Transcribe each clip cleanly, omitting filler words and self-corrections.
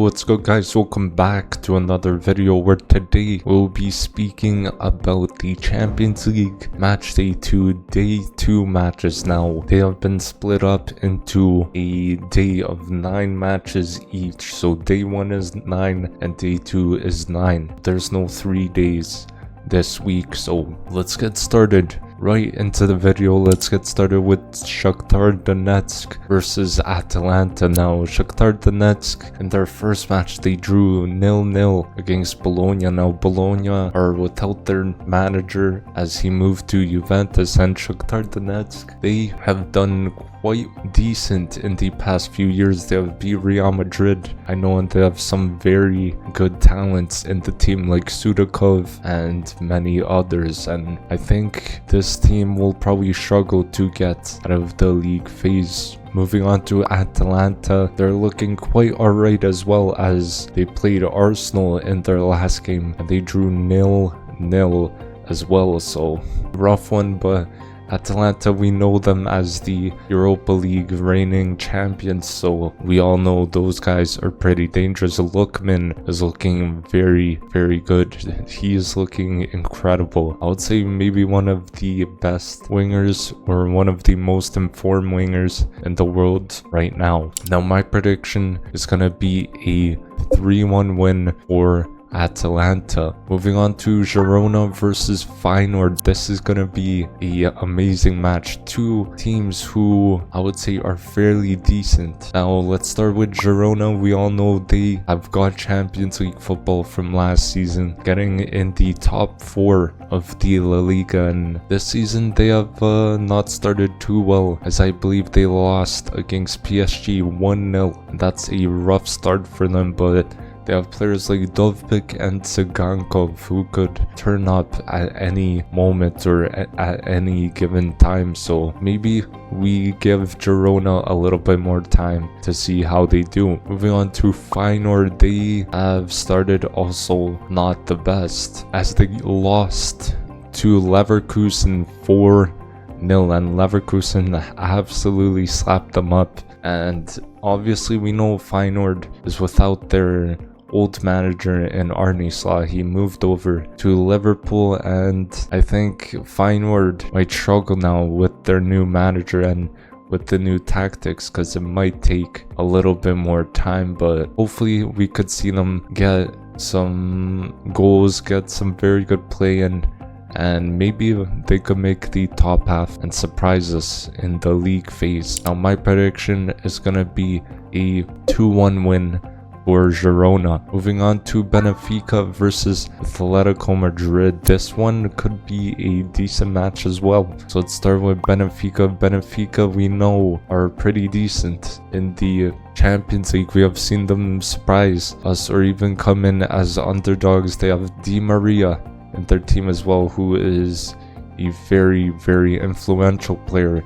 what's good guys, welcome back to another video where today we'll be speaking about the Champions League Matchday 2 Day 2 matches. Now, they have been split up into a day of 9 matches each, so day 1 is 9 and day 2 is 9. There's no 3 days this week, so let's get started right into the video. Let's get started with Shakhtar Donetsk versus Atalanta. Now, Shakhtar Donetsk, in their first match, they drew 0-0 against Bologna. Now, Bologna are without their manager as he moved to Juventus, and Shakhtar Donetsk, they have done quite decent in the past few years. They have beat Real Madrid, I know, and they have some very good talents in the team like Sudakov and many others, and I think this team will probably struggle to get out of the league phase. Moving on to Atalanta, they're looking quite alright, as well as they played Arsenal in their last game and they drew 0-0 as well, so rough one. But Atalanta, we know them as the Europa League reigning champions, so we all know those guys are pretty dangerous. Lookman is looking very, very good. He is looking incredible. I would say maybe one of the best wingers, or one of the most informed wingers in the world right now. Now, my prediction is going to be a 3-1 win for Atalanta. Moving on to Girona versus Feyenoord. This is gonna be a amazing match. Two teams who I would say are fairly decent. Now, let's start with Girona. We all know they have got Champions League football from last season, getting in the top 4 of the La Liga, and this season they have not started too well, as I believe they lost against PSG 1-0. That's a rough start for them, but they have players like Dovbyk and Tsigankov who could turn up at any moment or at any given time, so maybe we give Girona a little bit more time to see how they do. Moving on to Feyenoord, they have started also not the best, as they lost to Leverkusen 4-0, and Leverkusen absolutely slapped them up. And obviously we know Feyenoord is without their old manager in Arne Slot. He moved over to Liverpool, and I think Feyenoord might struggle now with their new manager and with the new tactics, because it might take a little bit more time, but hopefully we could see them get some goals, get some very good play in, and maybe they could make the top half and surprise us in the league phase. Now, my prediction is gonna be a 2-1 win for Girona. Moving on to Benfica versus Atletico Madrid. This one could be a decent match as well. So let's start with Benfica. Benfica, we know, are pretty decent in the Champions League. We have seen them surprise us or even come in as underdogs. They have Di Maria in their team as well, who is a very, very influential player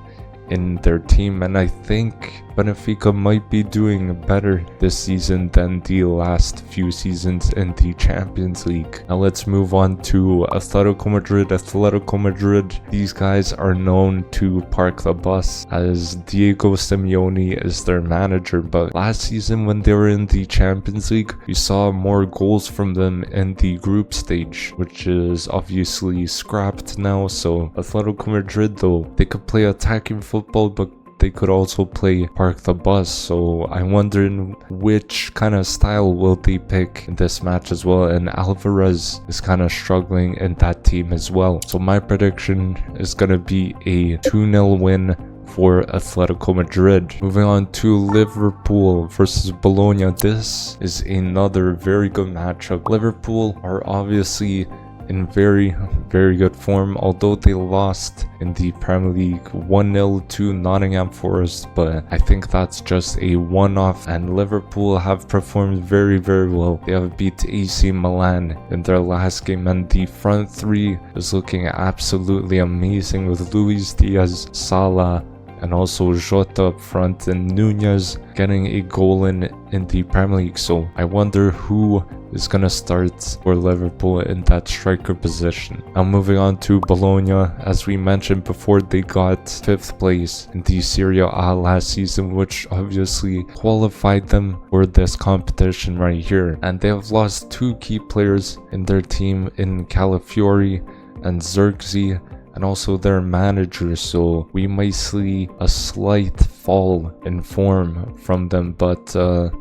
in their team, and I think Benfica might be doing better this season than the last few seasons in the Champions League. Now let's move on to Atletico Madrid. Atletico Madrid, these guys are known to park the bus, as Diego Simeone is their manager, but last season when they were in the Champions League, we saw more goals from them in the group stage, which is obviously scrapped now. So Atletico Madrid, though, they could play attacking football, but they could also play park the bus, so I wonder which kind of style will they pick in this match as well. And Alvarez is kind of struggling in that team as well, so my prediction is gonna be a 2-0 win for Atletico Madrid. Moving on to Liverpool versus Bologna. This is another very good matchup. Liverpool are obviously in very, very good form, although they lost in the Premier League 1-0 to Nottingham Forest, but I think that's just a one-off, and Liverpool have performed very, very well. They have beat AC Milan in their last game, and the front three is looking absolutely amazing with Luis Diaz, Salah, and also Jota up front, and Nunez getting a goal in the Premier League. So I wonder who is going to start for Liverpool in that striker position. Now moving on to Bologna, as we mentioned before, they got 5th place in the Serie A last season, which obviously qualified them for this competition right here. And they have lost 2 key players in their team in Calafiori and Xerxes, and also their manager, so we might see a slight fall in form from them. But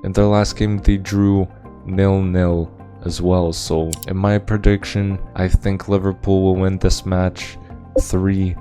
in their last game they drew 0-0 as well, so in my prediction I think Liverpool will win this match 3-0.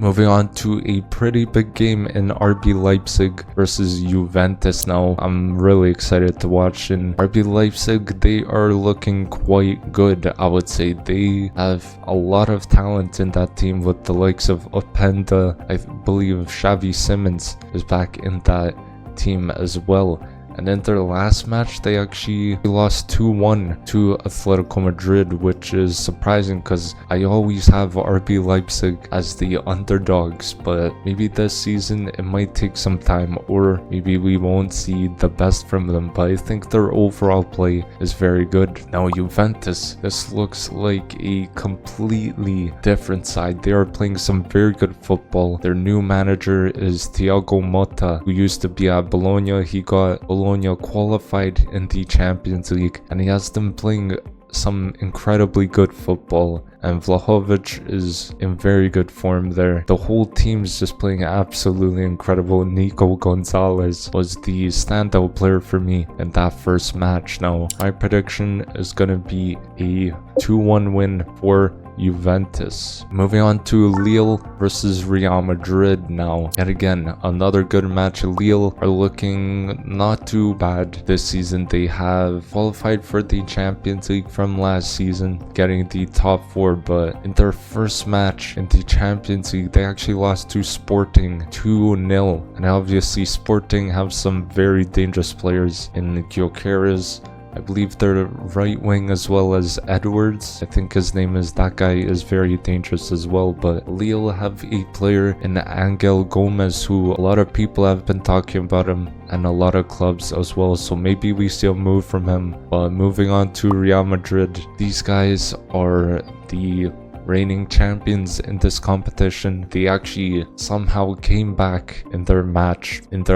Moving on to a pretty big game in RB Leipzig versus Juventus. Now I'm really excited to watch. In RB Leipzig, they are looking quite good. I would say they have a lot of talent in that team with the likes of Openda. I believe Xavi Simons is back in that team as well. And in their last match, they actually lost 2-1 to Atletico Madrid, which is surprising because I always have RB Leipzig as the underdogs. But maybe this season it might take some time, or maybe we won't see the best from them. But I think their overall play is very good. Now Juventus, this looks like a completely different side. They are playing some very good football. Their new manager is Thiago Motta, who used to be at Bologna. He got Bologna qualified in the Champions League, and he has them playing some incredibly good football, and Vlahovic is in very good form there. The whole team's just playing absolutely incredible. Nico Gonzalez was the standout player for me in that first match. Now my prediction is gonna be a 2-1 win for Juventus. Moving on to Lille versus Real Madrid now. Yet again, another good match. Lille are looking not too bad this season. They have qualified for the Champions League from last season, getting the top 4, but in their first match in the Champions League, they actually lost to Sporting 2-0. And obviously Sporting have some very dangerous players in Gyökeres, I believe their right wing, as well as Edwards. I think his name is, that guy is very dangerous as well. But Lille have a player in Angel Gomez, who a lot of people have been talking about him, and a lot of clubs as well, so maybe we see a move from him. But moving on to Real Madrid, these guys are the reigning champions in this competition. They actually somehow came back in their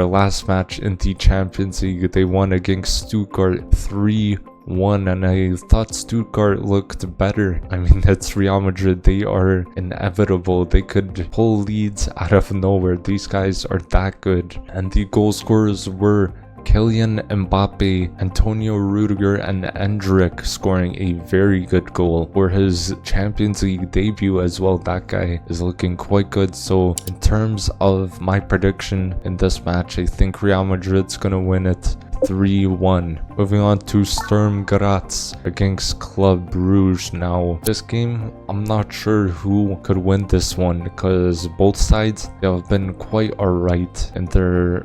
last match in the Champions League. They won against Stuttgart 3-1, and I thought Stuttgart looked better. I mean, it's Real Madrid. They are inevitable. They could pull leads out of nowhere. These guys are that good. And the goal scorers were Kylian Mbappe, Antonio Rudiger, and Endrick, scoring a very good goal for his Champions League debut as well. That guy is looking quite good. So in terms of my prediction in this match, I think Real Madrid's gonna win it 3-1. Moving on to Sturm Graz against Club Brugge. Now this game, I'm not sure who could win this one, because both sides, they have been quite alright in their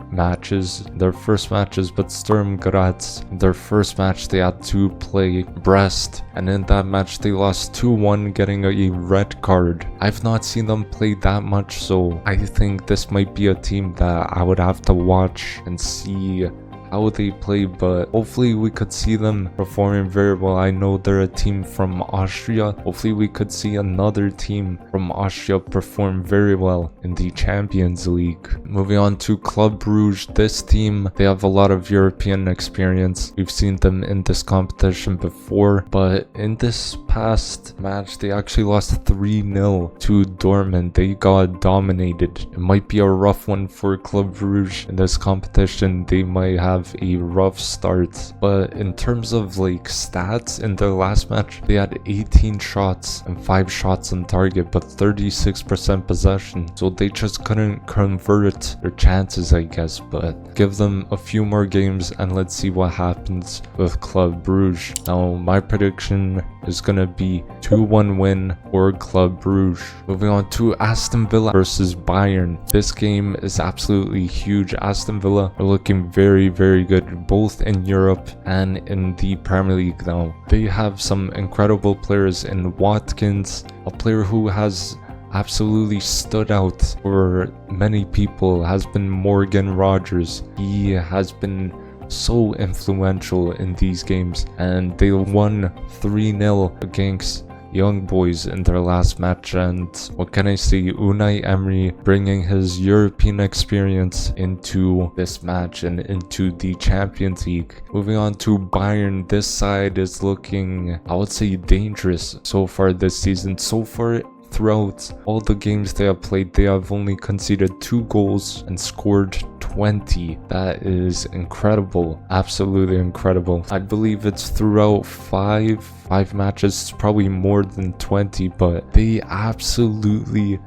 first matches. But Sturm Graz, in their first match, they had to play Brest, and in that match they lost 2-1, getting a red card. I've not seen them play that much, so I think this might be a team that I would have to watch and see how they play, but hopefully we could see them performing very well. I know they're a team from Austria. Hopefully we could see another team from Austria perform very well in the Champions League. Moving on to Club Brugge. This team, they have a lot of European experience. We've seen them in this competition before, but in this past match they actually lost 3-0 to Dortmund. They got dominated. It might be a rough one for Club Brugge in this competition. They might have a rough start, but in terms of like stats, in their last match they had 18 shots and 5 shots on target, but 36% possession, so they just couldn't convert their chances, I guess. But give them a few more games and let's see what happens with Club Brugge. Now my prediction is gonna be 2-1 win for Club Brugge. Moving on to Aston Villa versus Bayern. This game is absolutely huge. Aston Villa are looking very good, both in Europe and in the Premier League now. They have some incredible players in Watkins, a player who has absolutely stood out for many people has been Morgan Rogers. He has been so influential in these games, and they won 3-0 against Young Boys in their last match. And what can I say, Unai Emery bringing his European experience into this match and into the Champions League. Moving on to Bayern, this side is looking, I would say, dangerous so far this season. So far throughout all the games they have played, they have only conceded 2 goals and scored 20. That is incredible, absolutely incredible. I believe it's throughout five matches, probably more than 20, but they absolutely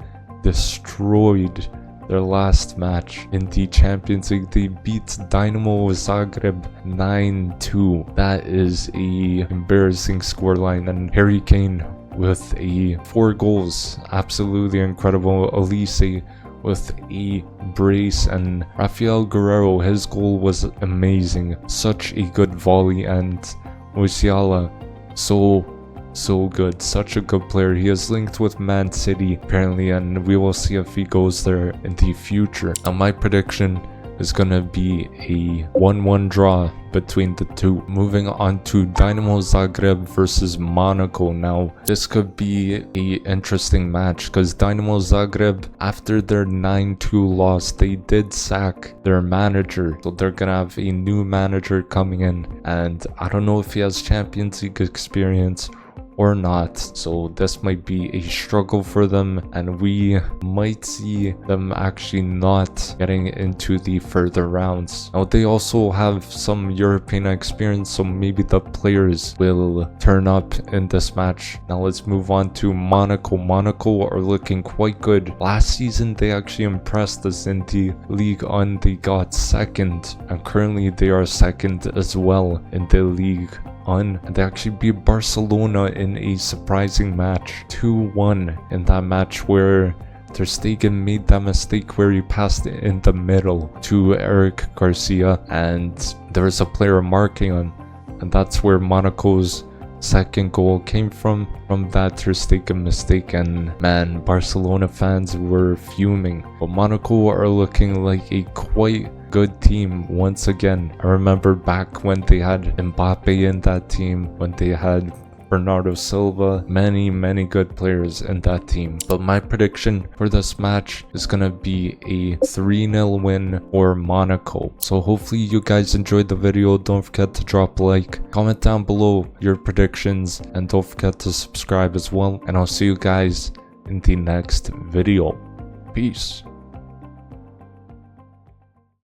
destroyed their last match in the Champions League. They beat Dynamo Zagreb 9-2. That is a embarrassing scoreline, and Harry Kane with 4 goals, absolutely incredible. Elise with a brace, and Rafael Guerrero, his goal was amazing, such a good volley. And Musiala, so good, such a good player. He is linked with Man City apparently, and we will see if he goes there in the future. Now my prediction is gonna be a 1-1 draw between the two. Moving on to Dynamo Zagreb versus Monaco. Now this could be a interesting match because Dynamo Zagreb, after their 9-2 loss, they did sack their manager, so they're gonna have a new manager coming in, and I don't know if he has Champions League experience or not, so this might be a struggle for them, and we might see them actually not getting into the further rounds. Now they also have some European experience, so maybe the players will turn up in this match. Now let's move on to Monaco. Monaco are looking quite good. Last season they actually impressed us in the Ligue 1. They got second, and currently they are second as well in the Ligue 1, and they actually beat Barcelona in a surprising match 2-1 in that match where Ter Stegen made that mistake where he passed it in the middle to Eric Garcia, and there was a player marking him, and that's where Monaco's second goal came from that Ter Stegen mistake. And man, Barcelona fans were fuming, but Monaco are looking like a quite good team once again. I remember back when they had Mbappe in that team, when they had Bernardo Silva, many good players in that team. But my prediction for this match is gonna be a 3-0 win for Monaco. So hopefully you guys enjoyed the video. Don't forget to drop a like, comment down below your predictions, and don't forget to subscribe as well, and I'll see you guys in the next video. Peace.